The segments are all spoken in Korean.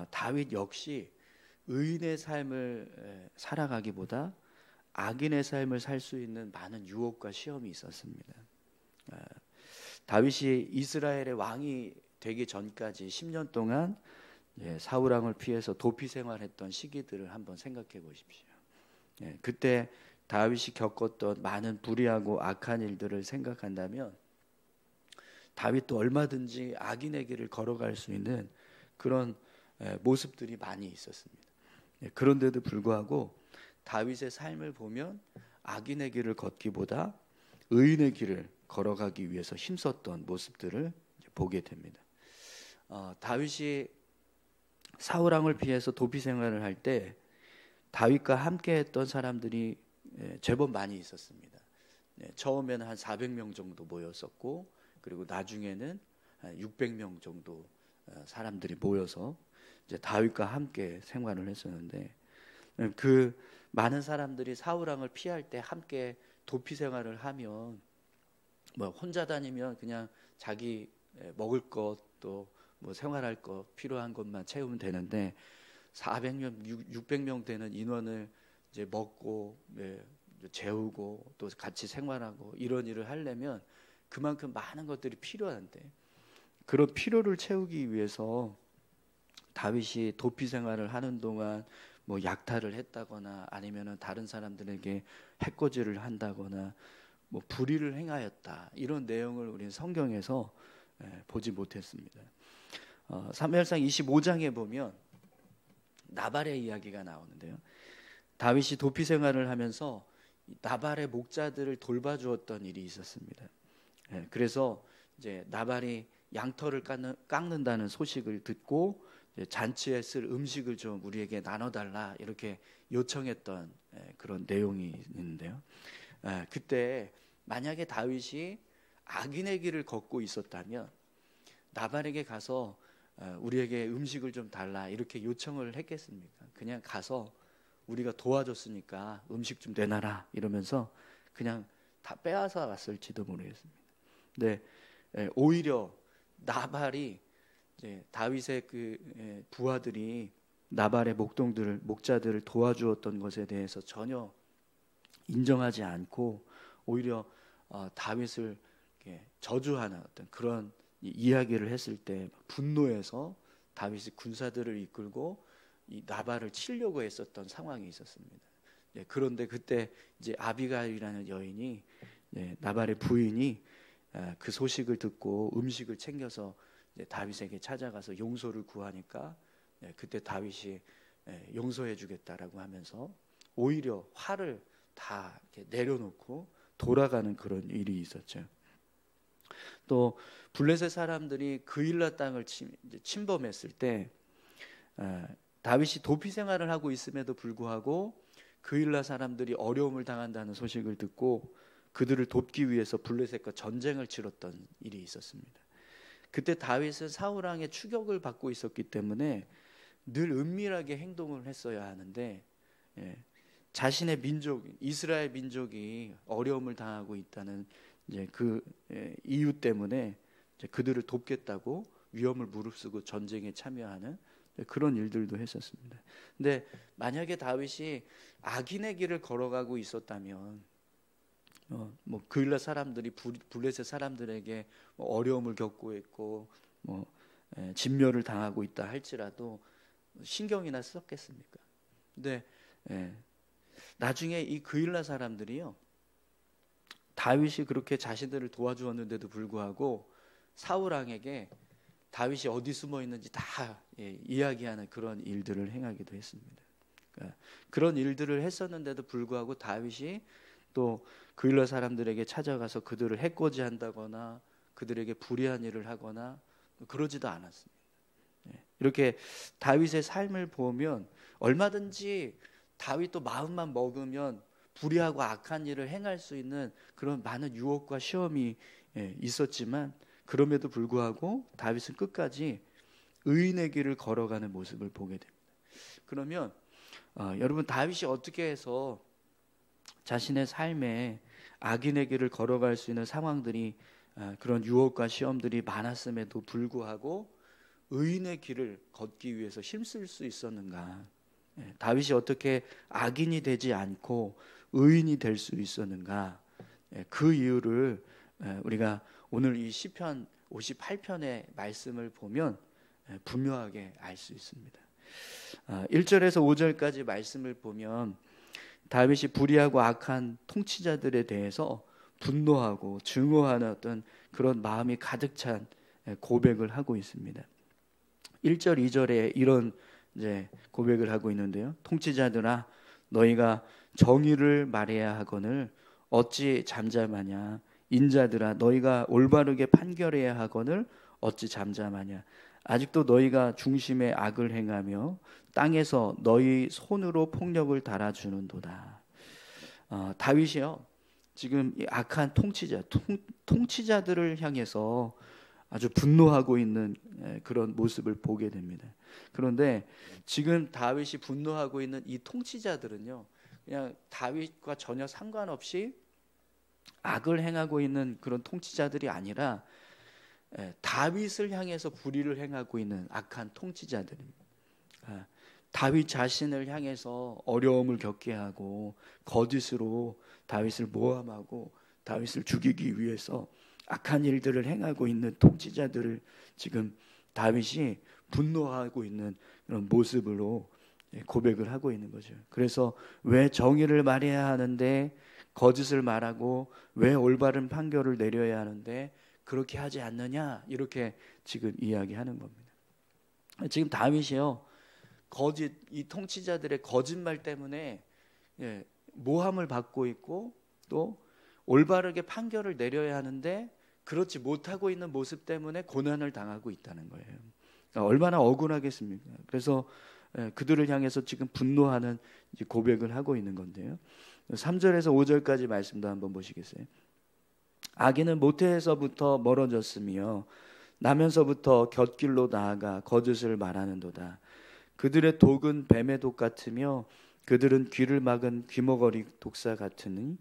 다윗 역시 의인의 삶을 살아가기보다 악인의 삶을 살 수 있는 많은 유혹과 시험이 있었습니다. 다윗이 이스라엘의 왕이 되기 전까지 10년 동안 사울 왕을 피해서 도피 생활했던 시기들을 한번 생각해 보십시오. 그때 다윗이 겪었던 많은 불의하고 악한 일들을 생각한다면 다윗도 얼마든지 악인의 길을 걸어갈 수 있는 그런 모습들이 많이 있었습니다. 그런데도 불구하고 다윗의 삶을 보면 악인의 길을 걷기보다 의인의 길을 걸어가기 위해서 힘썼던 모습들을 보게 됩니다. 다윗이 사울 왕을 피해서 도피 생활을 할 때 다윗과 함께했던 사람들이 제법 많이 있었습니다. 처음에는 한 400명 정도 모였었고, 그리고 나중에는 한 600명 정도 사람들이 모여서 이제 다윗과 함께 생활을 했었는데, 그 많은 사람들이 사울 왕을 피할 때 함께 도피 생활을 하면 뭐 혼자 다니면 그냥 자기 먹을 것 또 뭐 생활할 것 필요한 것만 채우면 되는데 400명, 600명 되는 인원을 이제 먹고 재우고 또 같이 생활하고 이런 일을 하려면 그만큼 많은 것들이 필요한데, 그런 필요를 채우기 위해서 다윗이 도피 생활을 하는 동안 뭐 약탈을 했다거나 아니면은 다른 사람들에게 해코지를 한다거나 뭐 불의를 행하였다, 이런 내용을 우리는 성경에서 보지 못했습니다. 사무엘상 25장에 보면 나발의 이야기가 나오는데요. 다윗이 도피 생활을 하면서 나발의 목자들을 돌봐주었던 일이 있었습니다. 그래서 이제 나발이 양털을 깎는다는 소식을 듣고 잔치에 쓸 음식을 좀 우리에게 나눠달라 이렇게 요청했던 그런 내용이 있는데요. 그때 만약에 다윗이 악인의 길을 걷고 있었다면 나발에게 가서 우리에게 음식을 좀 달라 이렇게 요청을 했겠습니까? 그냥 가서 우리가 도와줬으니까 음식 좀 내놔라 이러면서 그냥 다 빼앗아 왔을지도 모르겠습니다. 근데 오히려 나발이 이제 다윗의 그 부하들이 나발의 목자들을 도와주었던 것에 대해서 전혀 인정하지 않고 오히려 다윗을 저주하는 어떤 그런 이야기를 했을 때 분노해서 다윗이 군사들을 이끌고 이 나발을 치려고 했었던 상황이 있었습니다. 그런데 그때 이제 아비가일이라는 여인이 나발의 부인이 그 소식을 듣고 음식을 챙겨서 다윗에게 찾아가서 용서를 구하니까 그때 다윗이 용서해 주겠다라고 하면서 오히려 화를 다 이렇게 내려놓고 돌아가는 그런 일이 있었죠. 또 블레셋 사람들이 그일라 땅을 침범했을 때 다윗이 도피 생활을 하고 있음에도 불구하고 그일라 사람들이 어려움을 당한다는 소식을 듣고 그들을 돕기 위해서 블레셋과 전쟁을 치렀던 일이 있었습니다. 그때 다윗은 사울 왕의 추격을 받고 있었기 때문에 늘 은밀하게 행동을 했어야 하는데 자신의 민족 이스라엘 민족이 어려움을 당하고 있다는 이제 그 이유 때문에 이제 그들을 돕겠다고 위험을 무릅쓰고 전쟁에 참여하는 그런 일들도 했었습니다. 근데 만약에 다윗이 악인의 길을 걸어가고 있었다면 뭐 그일라 사람들이 블레셋 사람들에게 뭐 어려움을 겪고 있고 뭐 진멸을 당하고 있다 할지라도 신경이나 썼겠습니까? 근데 나중에 이 그일라 사람들이요, 다윗이 그렇게 자신들을 도와주었는데도 불구하고 사울 왕에게 다윗이 어디 숨어 있는지 다 이야기하는 그런 일들을 행하기도 했습니다. 그러니까 그런 일들을 했었는데도 불구하고 다윗이 또 그일라 사람들에게 찾아가서 그들을 해코지한다거나 그들에게 불의한 일을 하거나 그러지도 않았습니다. 이렇게 다윗의 삶을 보면 얼마든지 다윗도 마음만 먹으면 불의하고 악한 일을 행할 수 있는 그런 많은 유혹과 시험이 있었지만 그럼에도 불구하고 다윗은 끝까지 의인의 길을 걸어가는 모습을 보게 됩니다. 그러면 여러분, 다윗이 어떻게 해서 자신의 삶에 악인의 길을 걸어갈 수 있는 상황들이 그런 유혹과 시험들이 많았음에도 불구하고 의인의 길을 걷기 위해서 힘쓸 수 있었는가? 다윗이 어떻게 악인이 되지 않고 의인이 될 수 있었는가? 그 이유를 우리가 오늘 이 시편 58편의 말씀을 보면 분명하게 알 수 있습니다. 1절에서 5절까지 말씀을 보면 다윗이 불의하고 악한 통치자들에 대해서 분노하고 증오하는 어떤 그런 마음이 가득 찬 고백을 하고 있습니다. 1절, 2절에 이런 이제 고백을 하고 있는데요. 통치자들아, 너희가 정의를 말해야 하거늘 어찌 잠잠하냐? 인자들아, 너희가 올바르게 판결해야 하거늘 어찌 잠잠하냐? 아직도 너희가 중심에 악을 행하며 땅에서 너희 손으로 폭력을 달아주는도다. 다윗이요, 지금 이 악한 통치자들을 향해서 아주 분노하고 있는 그런 모습을 보게 됩니다. 그런데 지금 다윗이 분노하고 있는 이 통치자들은요, 그냥 다윗과 전혀 상관없이 악을 행하고 있는 그런 통치자들이 아니라 다윗을 향해서 불의를 행하고 있는 악한 통치자들입니다. 다윗 자신을 향해서 어려움을 겪게 하고 거짓으로 다윗을 모함하고 다윗을 죽이기 위해서 악한 일들을 행하고 있는 통치자들을 지금 다윗이 분노하고 있는 그런 모습으로 고백을 하고 있는 거죠. 그래서 왜 정의를 말해야 하는데 거짓을 말하고 왜 올바른 판결을 내려야 하는데 그렇게 하지 않느냐, 이렇게 지금 이야기하는 겁니다. 지금 다윗이요, 이 통치자들의 거짓말 때문에 모함을 받고 있고 또 올바르게 판결을 내려야 하는데 그렇지 못하고 있는 모습 때문에 고난을 당하고 있다는 거예요. 그러니까 얼마나 억울하겠습니까? 그래서 그들을 향해서 지금 분노하는 고백을 하고 있는 건데요. 3절에서 5절까지 말씀도 한번 보시겠어요? 악인은 모태에서부터 멀어졌으며 나면서부터 곁길로 나아가 거짓을 말하는도다. 그들의 독은 뱀의 독 같으며 그들은 귀를 막은 귀머거리 독사 같으니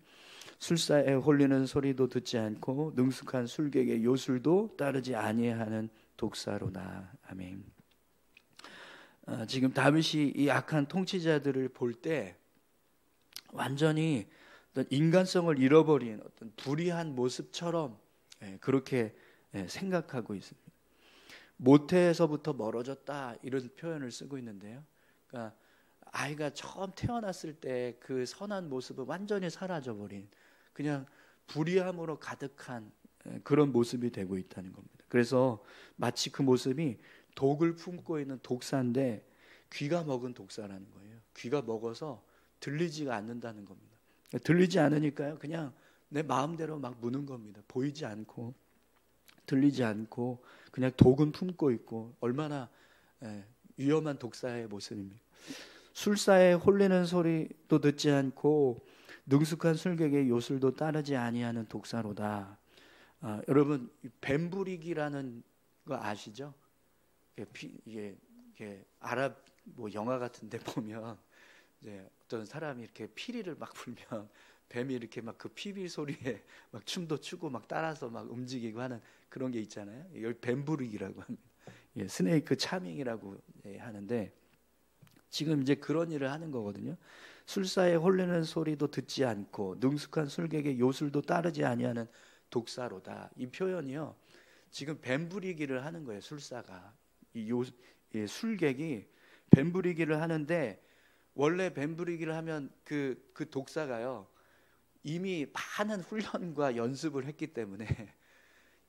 술사에 홀리는 소리도 듣지 않고 능숙한 술객의 요술도 따르지 아니하는 독사로다. 아멘. 지금 다윗이 이 악한 통치자들을 볼 때 완전히 어떤 인간성을 잃어버린 어떤 불의한 모습처럼 그렇게 생각하고 있습니다. 모태에서부터 멀어졌다, 이런 표현을 쓰고 있는데요. 그러니까 아이가 처음 태어났을 때 그 선한 모습은 완전히 사라져버린 그냥 불의함으로 가득한 그런 모습이 되고 있다는 겁니다. 그래서 마치 그 모습이 독을 품고 있는 독사인데 귀가 먹은 독사라는 거예요. 귀가 먹어서 들리지가 않는다는 겁니다. 들리지 않으니까요, 그냥 내 마음대로 막 무는 겁니다. 보이지 않고 들리지 않고 그냥 독은 품고 있고 얼마나 위험한 독사의 모습입니까? 술사에 홀리는 소리도 듣지 않고 능숙한 술객의 요술도 따르지 아니하는 독사로다. 여러분, 뱀부리기라는 거 아시죠? 이게 아랍 뭐 영화 같은데 보면 이제 어떤 사람이 이렇게 피리를 막 불면 뱀이 이렇게 막 그 피리 소리에 막 춤도 추고 막 따라서 막 움직이고 하는 그런 게 있잖아요. 이걸 뱀부리기라고 합니다. 스네이크 차밍이라고 하는데 지금 이제 그런 일을 하는 거거든요. 술사에 홀리는 소리도 듣지 않고 능숙한 술객의 요술도 따르지 아니하는 독사로다. 이 표현이요, 지금 뱀부리기를 하는 거예요. 술사가 이 술객이 뱀부리기를 하는데 원래 뱀부리기를 하면 그 독사가요 이미 많은 훈련과 연습을 했기 때문에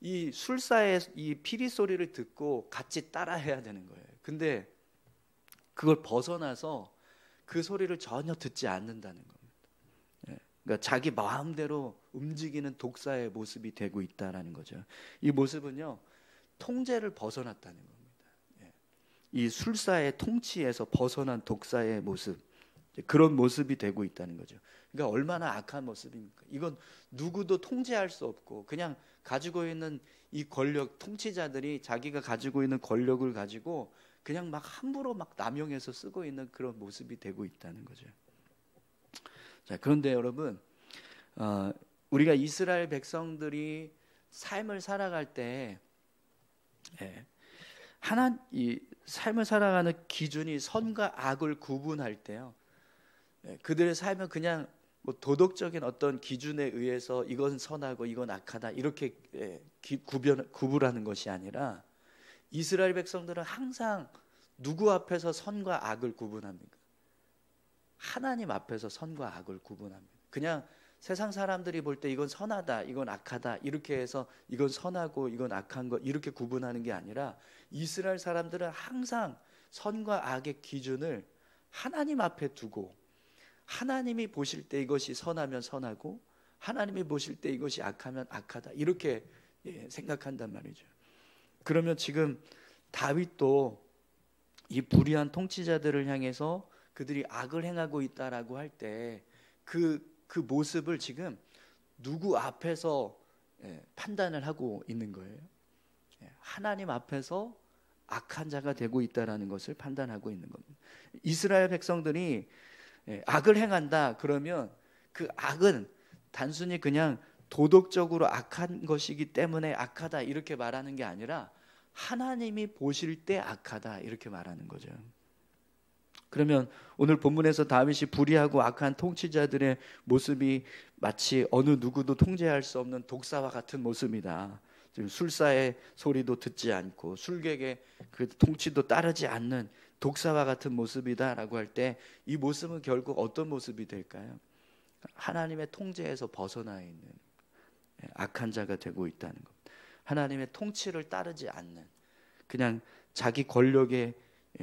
이 술사의 이 피리 소리를 듣고 같이 따라해야 되는 거예요. 근데 그걸 벗어나서 그 소리를 전혀 듣지 않는다는 겁니다. 그러니까 자기 마음대로 움직이는 독사의 모습이 되고 있다라는 거죠. 이 모습은요, 통제를 벗어났다는 겁니다. 이 술사의 통치에서 벗어난 독사의 모습, 그런 모습이 되고 있다는 거죠. 그러니까 얼마나 악한 모습입니까? 이건 누구도 통제할 수 없고 그냥 가지고 있는 이 권력, 통치자들이 자기가 가지고 있는 권력을 가지고 그냥 막 함부로 막 남용해서 쓰고 있는 그런 모습이 되고 있다는 거죠. 자, 그런데 여러분, 우리가 이스라엘 백성들이 삶을 살아갈 때 이 삶을 살아가는 기준이 선과 악을 구분할 때요, 그들의 삶은 그냥 뭐 도덕적인 어떤 기준에 의해서 이건 선하고 이건 악하다 이렇게 구분하는 것이 아니라, 이스라엘 백성들은 항상 누구 앞에서 선과 악을 구분합니까? 하나님 앞에서 선과 악을 구분합니다. 그냥 세상 사람들이 볼 때 이건 선하다, 이건 악하다 이렇게 해서 이건 선하고 이건 악한 것 이렇게 구분하는 게 아니라, 이스라엘 사람들은 항상 선과 악의 기준을 하나님 앞에 두고, 하나님이 보실 때 이것이 선하면 선하고 하나님이 보실 때 이것이 악하면 악하다 이렇게 생각한단 말이죠. 그러면 지금 다윗도 이 불의한 통치자들을 향해서 그들이 악을 행하고 있다라고 할 때 그 모습을 지금 누구 앞에서 판단을 하고 있는 거예요? 하나님 앞에서 악한 자가 되고 있다라는 것을 판단하고 있는 겁니다. 이스라엘 백성들이 악을 행한다 그러면 그 악은 단순히 그냥 도덕적으로 악한 것이기 때문에 악하다 이렇게 말하는 게 아니라, 하나님이 보실 때 악하다 이렇게 말하는 거죠. 그러면 오늘 본문에서 다윗이 불의하고 악한 통치자들의 모습이 마치 어느 누구도 통제할 수 없는 독사와 같은 모습이다. 지금 술사의 소리도 듣지 않고 술객의 그 통치도 따르지 않는 독사와 같은 모습이다라고 할 때, 이 모습은 결국 어떤 모습이 될까요? 하나님의 통제에서 벗어나 있는 악한 자가 되고 있다는 것. 하나님의 통치를 따르지 않는, 그냥 자기 권력의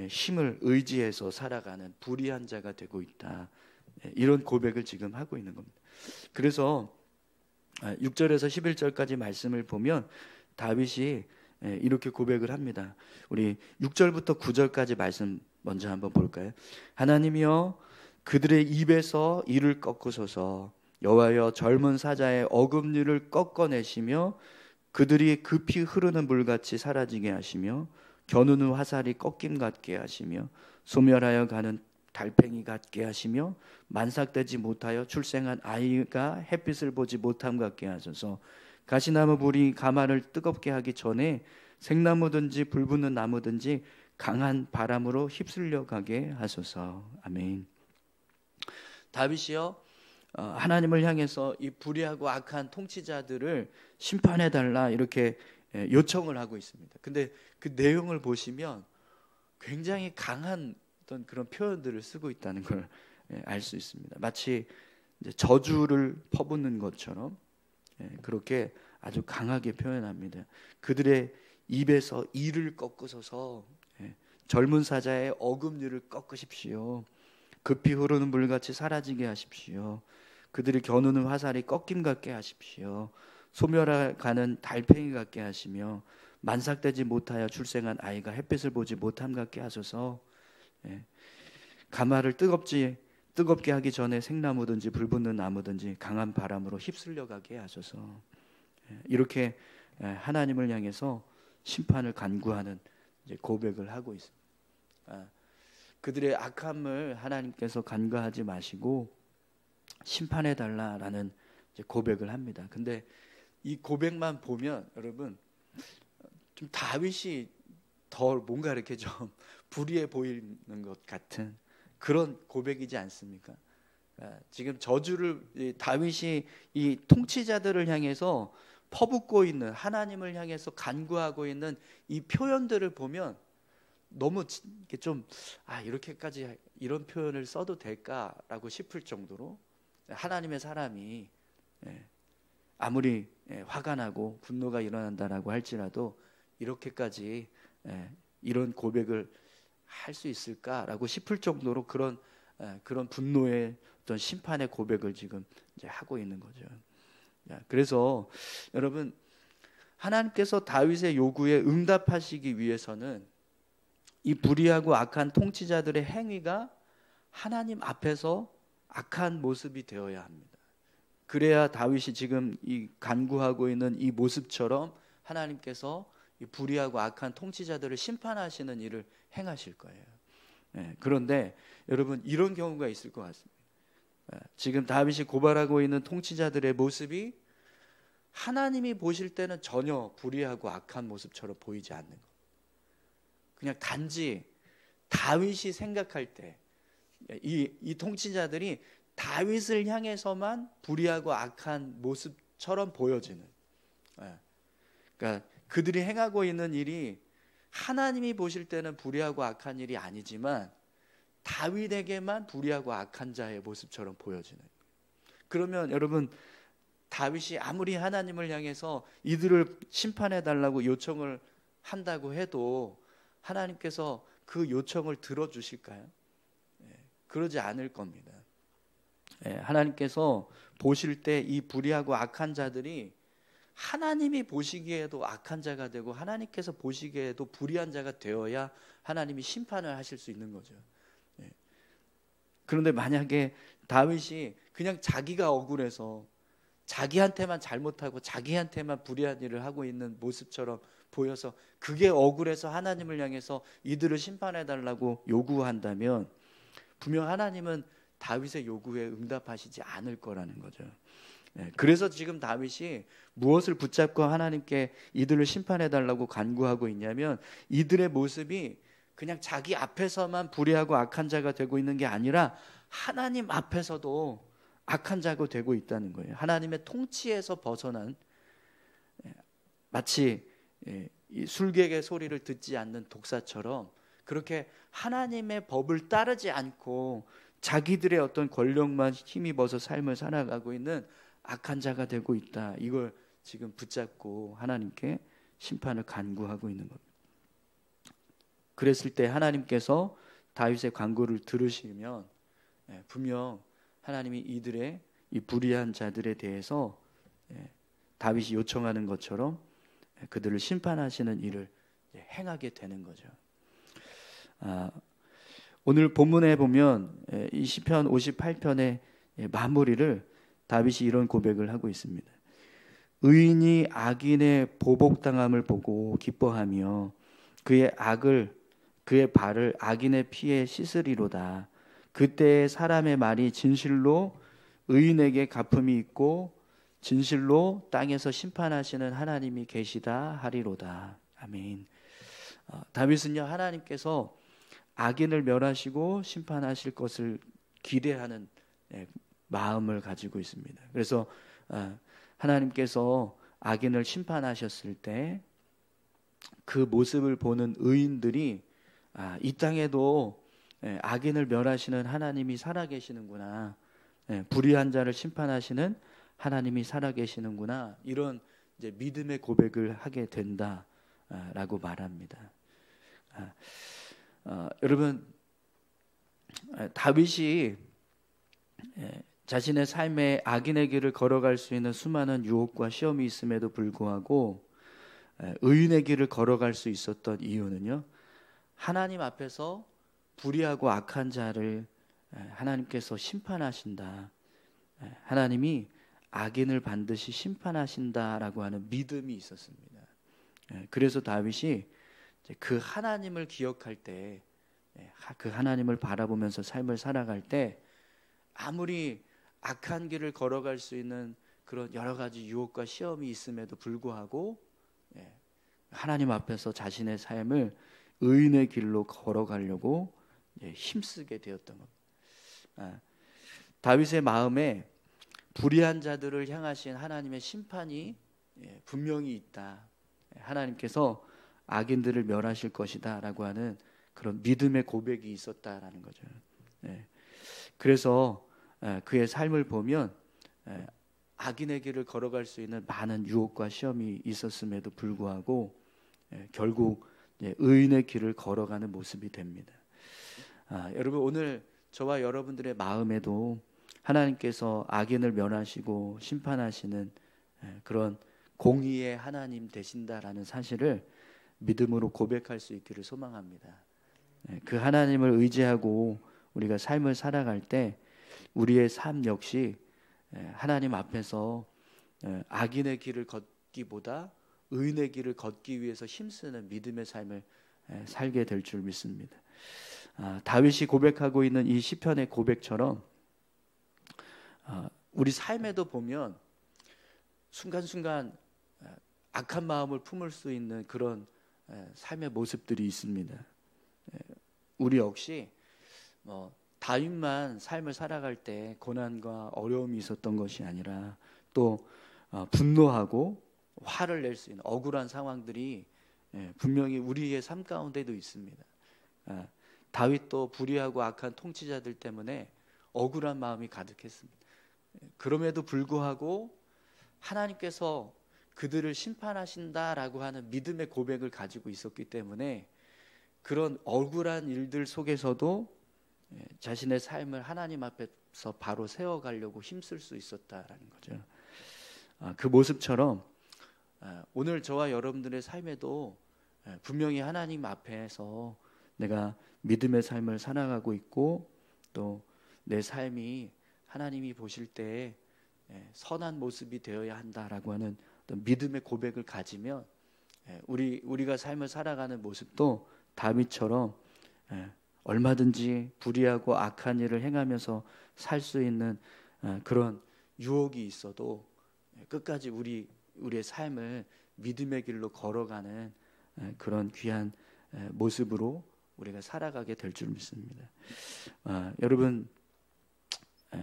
힘을 의지해서 살아가는 불의한 자가 되고 있다. 이런 고백을 지금 하고 있는 겁니다. 그래서 6절에서 11절까지 말씀을 보면 다윗이 이렇게 고백을 합니다. 우리 6절부터 9절까지 말씀 먼저 한번 볼까요? 하나님이여, 그들의 입에서 이를 꺾으소서. 여호와여, 젊은 사자의 어금니를 꺾어내시며 그들이 급히 흐르는 물같이 사라지게 하시며 겨누는 화살이 꺾임 같게 하시며 소멸하여 가는 달팽이 같게 하시며 만삭되지 못하여 출생한 아이가 햇빛을 보지 못함 같게 하소서. 가시나무 불이 가마를 뜨겁게 하기 전에 생나무든지 불붙는 나무든지 강한 바람으로 휩쓸려 가게 하소서. 아멘. 다윗이요, 하나님을 향해서 이 불의하고 악한 통치자들을 심판해 달라 이렇게 요청을 하고 있습니다. 근데 그 내용을 보시면 굉장히 강한 어떤 그런 표현들을 쓰고 있다는 걸 알 수 있습니다. 마치 이제 저주를 퍼붓는 것처럼 그렇게 아주 강하게 표현합니다. 그들의 입에서 이를 꺾으소서. 젊은 사자의 어금니를 꺾으십시오. 급히 흐르는 물같이 사라지게 하십시오. 그들이 겨누는 화살이 꺾임 같게 하십시오. 소멸하가는 달팽이 같게 하시며 만삭되지 못하여 출생한 아이가 햇빛을 보지 못함 같게 하소서. 가마를 뜨겁게 하기 전에 생나무든지 불붙는 나무든지 강한 바람으로 휩쓸려 가게 하소서. 이렇게 하나님을 향해서 심판을 간구하는 고백을 하고 있습니다. 그들의 악함을 하나님께서 간과하지 마시고 심판해 달라라는 고백을 합니다. 근데 이 고백만 보면 여러분 좀 다윗이 더 뭔가 이렇게 좀 불의해 보이는 것 같은 그런 고백이지 않습니까? 지금 저주를 다윗이 이 통치자들을 향해서 퍼붓고 있는, 하나님을 향해서 간구하고 있는 이 표현들을 보면 너무 좀 이렇게까지 이런 표현을 써도 될까라고 싶을 정도로 하나님의 사람이 아무리 화가 나고 분노가 일어난다라고 할지라도 이렇게까지 이런 고백을 할 수 있을까라고 싶을 정도로 그런 분노의 어떤 심판의 고백을 지금 이제 하고 있는 거죠. 그래서 여러분, 하나님께서 다윗의 요구에 응답하시기 위해서는 이 불의하고 악한 통치자들의 행위가 하나님 앞에서 악한 모습이 되어야 합니다. 그래야 다윗이 지금 이 간구하고 있는 이 모습처럼 하나님께서 이 불의하고 악한 통치자들을 심판하시는 일을 행하실 거예요. 그런데 여러분, 이런 경우가 있을 것 같습니다. 지금 다윗이 고발하고 있는 통치자들의 모습이 하나님이 보실 때는 전혀 불의하고 악한 모습처럼 보이지 않는 것. 그냥 단지 다윗이 생각할 때 이 통치자들이 다윗을 향해서만 불의하고 악한 모습처럼 보여지는, 그러니까 그들이 행하고 있는 일이 하나님이 보실 때는 불의하고 악한 일이 아니지만 다윗에게만 불의하고 악한 자의 모습처럼 보여지는. 그러면 여러분, 다윗이 아무리 하나님을 향해서 이들을 심판해 달라고 요청을 한다고 해도 하나님께서 그 요청을 들어주실까요? 그러지 않을 겁니다. 하나님께서 보실 때 이 불의하고 악한 자들이 하나님이 보시기에도 악한 자가 되고 하나님께서 보시기에도 불의한 자가 되어야 하나님이 심판을 하실 수 있는 거죠. 그런데 만약에 다윗이 그냥 자기가 억울해서 자기한테만 잘못하고 자기한테만 불의한 일을 하고 있는 모습처럼 보여서 그게 억울해서 하나님을 향해서 이들을 심판해 달라고 요구한다면 분명 하나님은 다윗의 요구에 응답하시지 않을 거라는 거죠. 그래서 지금 다윗이 무엇을 붙잡고 하나님께 이들을 심판해 달라고 간구하고 있냐면 이들의 모습이 그냥 자기 앞에서만 불의하고 악한 자가 되고 있는 게 아니라 하나님 앞에서도 악한 자가 되고 있다는 거예요. 하나님의 통치에서 벗어난, 마치 이 술객의 소리를 듣지 않는 독사처럼 그렇게 하나님의 법을 따르지 않고 자기들의 어떤 권력만 힘입어서 삶을 살아가고 있는 악한 자가 되고 있다. 이걸 지금 붙잡고 하나님께 심판을 간구하고 있는 겁니다. 그랬을 때 하나님께서 다윗의 간구를 들으시면 분명 하나님이 이들의 이 불의한 자들에 대해서 다윗이 요청하는 것처럼 그들을 심판하시는 일을 행하게 되는 거죠. 오늘 본문에 보면 이 시편 58편의 마무리를 다윗이 이런 고백을 하고 있습니다. 의인이 악인의 보복당함을 보고 기뻐하며 그의 발을 악인의 피에 씻으리로다. 그때 사람의 말이 진실로 의인에게 갚음이 있고 진실로 땅에서 심판하시는 하나님이 계시다 하리로다. 아멘. 다윗은요, 하나님께서 악인을 멸하시고 심판하실 것을 기대하는 마음을 가지고 있습니다. 그래서 하나님께서 악인을 심판하셨을 때 그 모습을 보는 의인들이 이 땅에도 악인을 멸하시는 하나님이 살아계시는구나, 불의한 자를 심판하시는 하나님이 살아계시는구나, 이런 이제 믿음의 고백을 하게 된다라고 말합니다. 여러분, 다윗이 자신의 삶에 악인의 길을 걸어갈 수 있는 수많은 유혹과 시험이 있음에도 불구하고 의인의 길을 걸어갈 수 있었던 이유는요, 하나님 앞에서 불의하고 악한 자를 하나님께서 심판하신다, 하나님이 악인을 반드시 심판하신다라고 하는 믿음이 있었습니다. 그래서 다윗이 그 하나님을 기억할 때, 그 하나님을 바라보면서 삶을 살아갈 때 아무리 악한 길을 걸어갈 수 있는 그런 여러 가지 유혹과 시험이 있음에도 불구하고 하나님 앞에서 자신의 삶을 의인의 길로 걸어가려고 힘쓰게 되었던 겁니다. 다윗의 마음에 불의한 자들을 향하신 하나님의 심판이 분명히 있다, 하나님께서 악인들을 멸하실 것이다 라고 하는 그런 믿음의 고백이 있었다라는 거죠. 그래서 그의 삶을 보면 악인의 길을 걸어갈 수 있는 많은 유혹과 시험이 있었음에도 불구하고 결국 의인의 길을 걸어가는 모습이 됩니다. 여러분, 오늘 저와 여러분들의 마음에도 하나님께서 악인을 멸하시고 심판하시는 그런 공의의 하나님 되신다라는 사실을 믿음으로 고백할 수 있기를 소망합니다. 그 하나님을 의지하고 우리가 삶을 살아갈 때 우리의 삶 역시 하나님 앞에서 악인의 길을 걷기보다 의인의 길을 걷기 위해서 힘쓰는 믿음의 삶을 살게 될 줄 믿습니다. 다윗이 고백하고 있는 이 시편의 고백처럼 우리 삶에도 보면 순간순간 악한 마음을 품을 수 있는 그런 삶의 모습들이 있습니다. 우리 역시 다윗만 삶을 살아갈 때 고난과 어려움이 있었던 것이 아니라 또 분노하고 화를 낼 수 있는 억울한 상황들이 분명히 우리의 삶 가운데도 있습니다. 다윗도 불의하고 악한 통치자들 때문에 억울한 마음이 가득했습니다. 그럼에도 불구하고 하나님께서 그들을 심판하신다라고 하는 믿음의 고백을 가지고 있었기 때문에 그런 억울한 일들 속에서도 자신의 삶을 하나님 앞에서 바로 세워가려고 힘쓸 수 있었다라는 거죠. 그 모습처럼 오늘 저와 여러분들의 삶에도 분명히 하나님 앞에서 내가 믿음의 삶을 살아가고 있고 또 내 삶이 하나님이 보실 때 선한 모습이 되어야 한다라고 하는 어떤 믿음의 고백을 가지면 우리가 삶을 살아가는 모습도 다윗처럼 얼마든지 불의하고 악한 일을 행하면서 살 수 있는 그런 유혹이 있어도 끝까지 우리의 삶을 믿음의 길로 걸어가는 그런 귀한 모습으로 우리가 살아가게 될 줄 믿습니다. 여러분,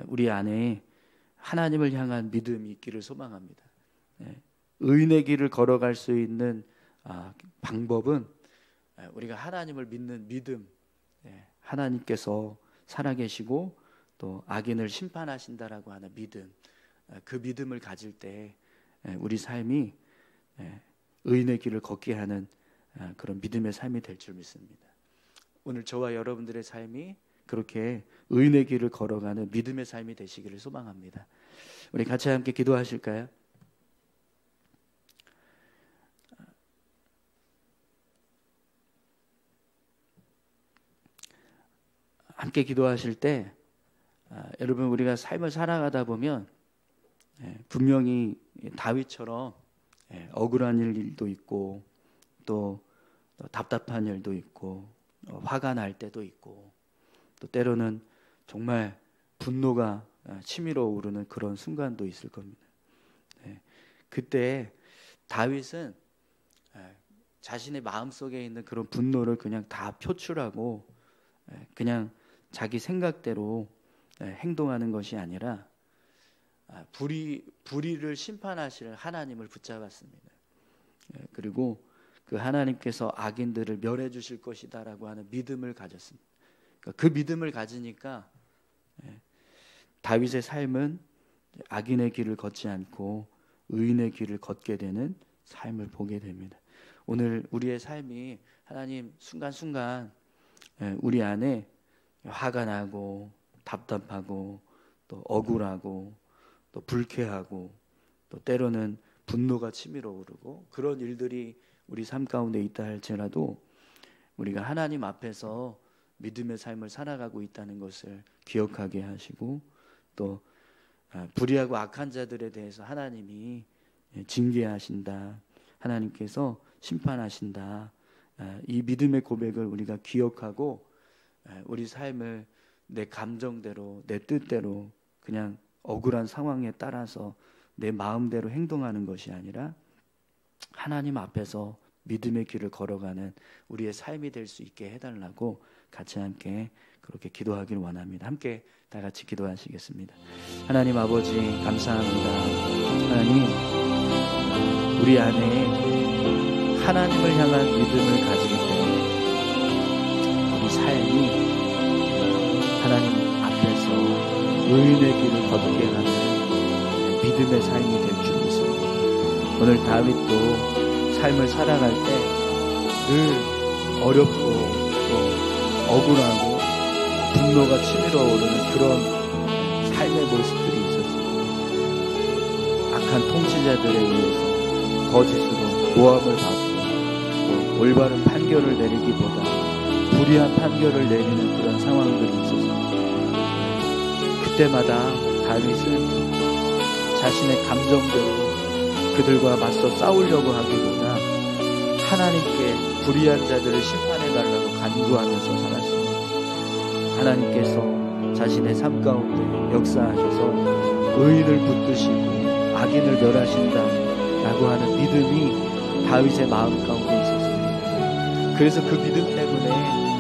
우리 안에 하나님을 향한 믿음이 있기를 소망합니다. 의인의 길을 걸어갈 수 있는 방법은 우리가 하나님을 믿는 믿음, 하나님께서 살아계시고 또 악인을 심판하신다라고 하는 믿음, 그 믿음을 가질 때 우리 삶이 의인의 길을 걷게 하는 그런 믿음의 삶이 될 줄 믿습니다. 오늘 저와 여러분들의 삶이 그렇게 의인의 길을 걸어가는 믿음의 삶이 되시기를 소망합니다. 우리 같이 함께 기도하실까요? 함께 기도하실 때 여러분, 우리가 삶을 살아가다 보면 분명히 다윗처럼 억울한 일도 있고 또 답답한 일도 있고 화가 날 때도 있고 또 때로는 정말 분노가 치밀어 오르는 그런 순간도 있을 겁니다. 그때 다윗은 자신의 마음속에 있는 그런 분노를 그냥 다 표출하고 그냥 자기 생각대로 행동하는 것이 아니라 불의를 심판하실 하나님을 붙잡았습니다. 그리고 그 하나님께서 악인들을 멸해 주실 것이다라고 하는 믿음을 가졌습니다. 그 믿음을 가지니까 다윗의 삶은 악인의 길을 걷지 않고 의인의 길을 걷게 되는 삶을 보게 됩니다. 오늘 우리의 삶이 하나님 순간순간 우리 안에 화가 나고 답답하고 또 억울하고 또 불쾌하고 또 때로는 분노가 치밀어 오르고 그런 일들이 우리 삶 가운데 있다 할지라도 우리가 하나님 앞에서 믿음의 삶을 살아가고 있다는 것을 기억하게 하시고 또 불의하고 악한 자들에 대해서 하나님이 징계하신다, 하나님께서 심판하신다, 이 믿음의 고백을 우리가 기억하고 우리 삶을 내 감정대로 내 뜻대로 그냥 억울한 상황에 따라서 내 마음대로 행동하는 것이 아니라 하나님 앞에서 믿음의 길을 걸어가는 우리의 삶이 될 수 있게 해달라고 같이 함께 그렇게 기도하길 원합니다. 함께 다 같이 기도하시겠습니다. 하나님 아버지 감사합니다. 하나님, 우리 안에 하나님을 향한 믿음을 가지기 때문에 우리 삶이 하나님 앞에서 의인의 길을 걷게 하는 믿음의 삶이 될 줄 믿습니다. 오늘 다윗도 삶을 살아갈 때 늘 어렵고 또 억울하고 분노가 치밀어 오르는 그런 삶의 모습들이 있었습니다. 악한 통치자들에 의해서 거짓으로 모함을 받고 또 올바른 판결을 내리기보다 불의한 판결을 내리는 그런 상황들이 있었습니다. 그때마다 다윗은 자신의 감정대로 그들과 맞서 싸우려고 하기보다 하나님께 불의한 자들을 심판해달라고 간구하면서 살았습니다. 하나님께서 자신의 삶 가운데 역사하셔서 의인을 붙드시고 악인을 멸하신다라고 하는 믿음이 다윗의 마음 가운데 있었습니다. 그래서 그 믿음 때문에